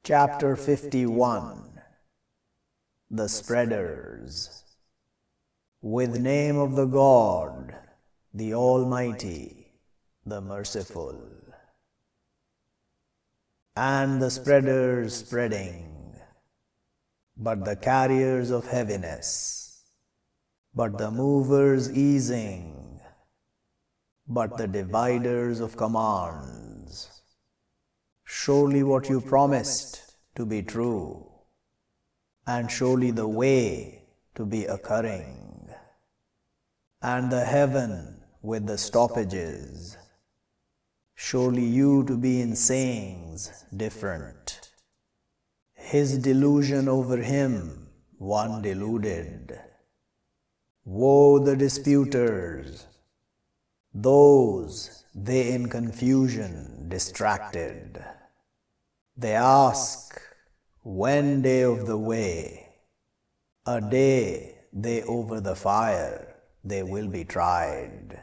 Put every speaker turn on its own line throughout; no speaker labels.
Chapter 51 The Spreaders. With name of the God, the Almighty, the Merciful. And the spreaders spreading, but the carriers of heaviness, but the movers easing, but the dividers of commands. Surely what you promised to be true, and surely the way to be occurring, and the heaven with the stoppages, surely you to be in sayings different. His delusion over him, one deluded. Woe the disputers, those they in confusion distracted. They ask, when day of the way? A day they over the fire, they will be tried.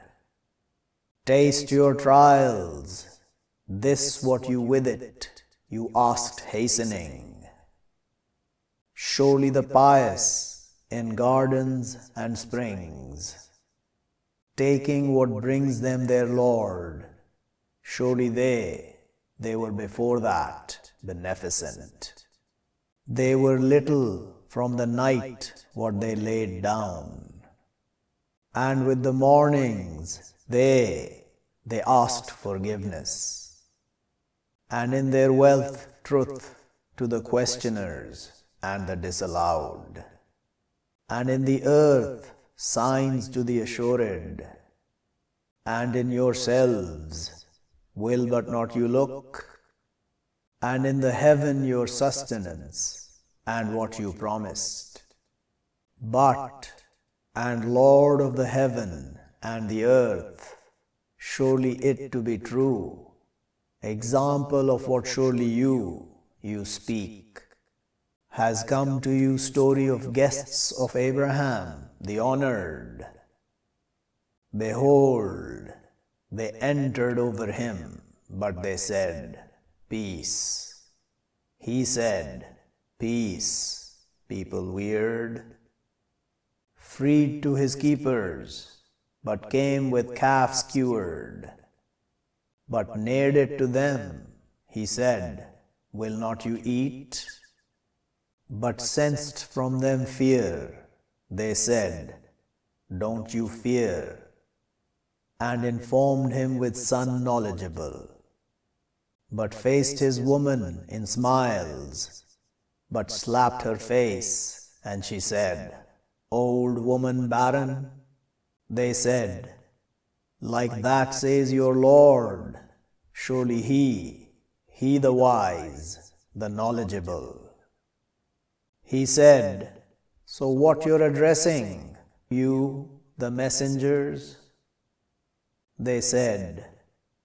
Taste your trials, this what you with it, you asked hastening. Surely the pious in gardens and springs, taking what brings them their Lord, surely they were before that beneficent. They were little from the night what they laid down, and with the mornings they asked forgiveness, and in their wealth truth to the questioners and the disallowed, and in the earth signs to the assured, and in yourselves will but not you look, and in the heaven your sustenance, and what you promised. But, and Lord of the heaven and the earth, surely it to be true, example of what surely you speak, has come to you story of guests of Abraham the honored. Behold, they entered over him, but they said, peace. He said, peace, people weird. Freed to his keepers, but came with calf skewered. But neared it to them, he said, will not you eat? But sensed from them fear, they said, don't you fear, and informed him with son knowledgeable. But faced his woman in smiles, but slapped her face, and she said, old woman barren? They said, like that says your Lord, surely he the wise, the knowledgeable. He said, so what you're addressing, you, the messengers? They said,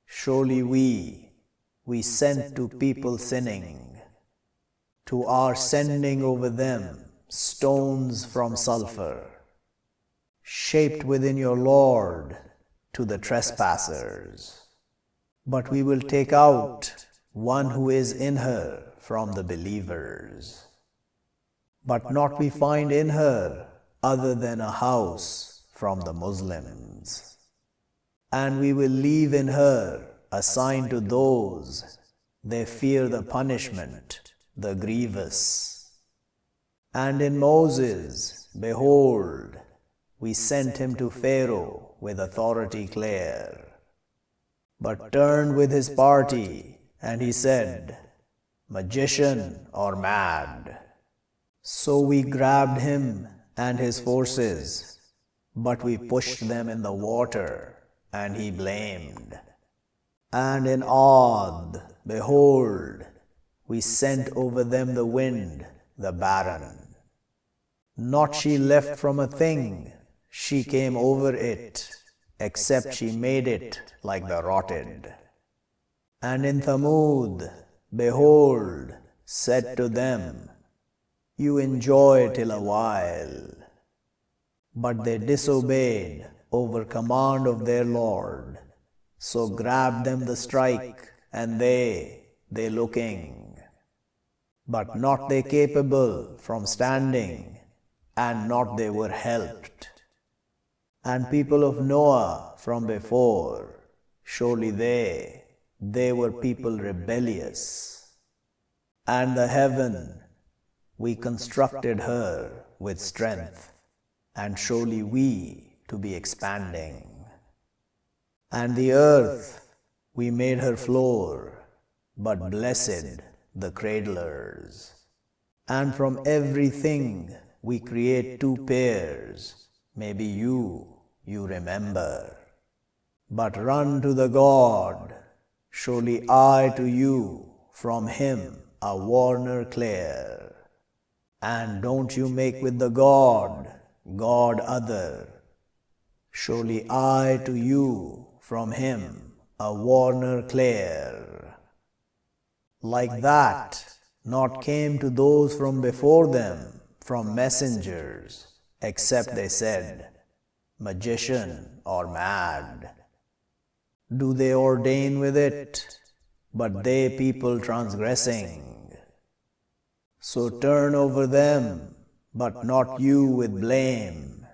surely we sent to people sinning, to our sending over them stones from sulfur, shaped within your Lord to the trespassers. But we will take out one who is in her from the believers. But not we find in her other than a house from the Muslims. And we will leave in her a sign to those they fear the punishment, the grievous. And in Moses, behold, we sent him to Pharaoh with authority clear, but turned with his party, and he said, magician or mad. So we grabbed him and his forces, but we pushed them in the water, and he blamed. And in Ad, behold, we sent over them the wind, the barren. Not she left from a thing, she came over it, except she made it like the rotted. And in Thamud, behold, said to them, you enjoy till a while. But they disobeyed over command of their Lord, so grabbed them the strike, and they looking. but not they capable from standing, and not they were helped. And people of Noah from before, surely they were people rebellious. And the heaven, we constructed her with strength, and surely we to be expanding. And the earth, we made her floor, but blessed the cradlers. And from everything we create two pairs, maybe you remember. But run to the God, surely I to you, from him a warner clear. And don't you make with the God other, surely I to you, from him a warner clear. Like that, not came to those from before them, from messengers, except they said, magician or mad. Do they ordain with it? But they people transgressing. So turn over them, but not you with blame.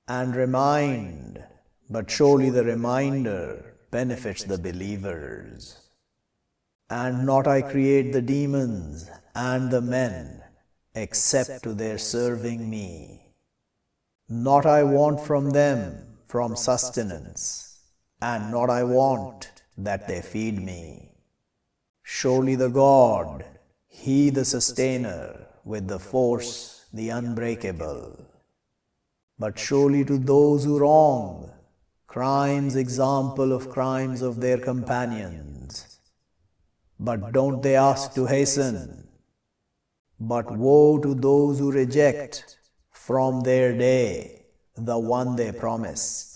And remind, but surely the reminder benefits the believers. And not I create the demons and the men, except to their serving me. Not I want from them from sustenance, and not I want that they feed me. Surely the God, he the sustainer, with the force the unbreakable. But surely to those who wrong, crimes example of crimes of their companions. But don't they ask to hasten? But woe to those who reject from their day the one they promised.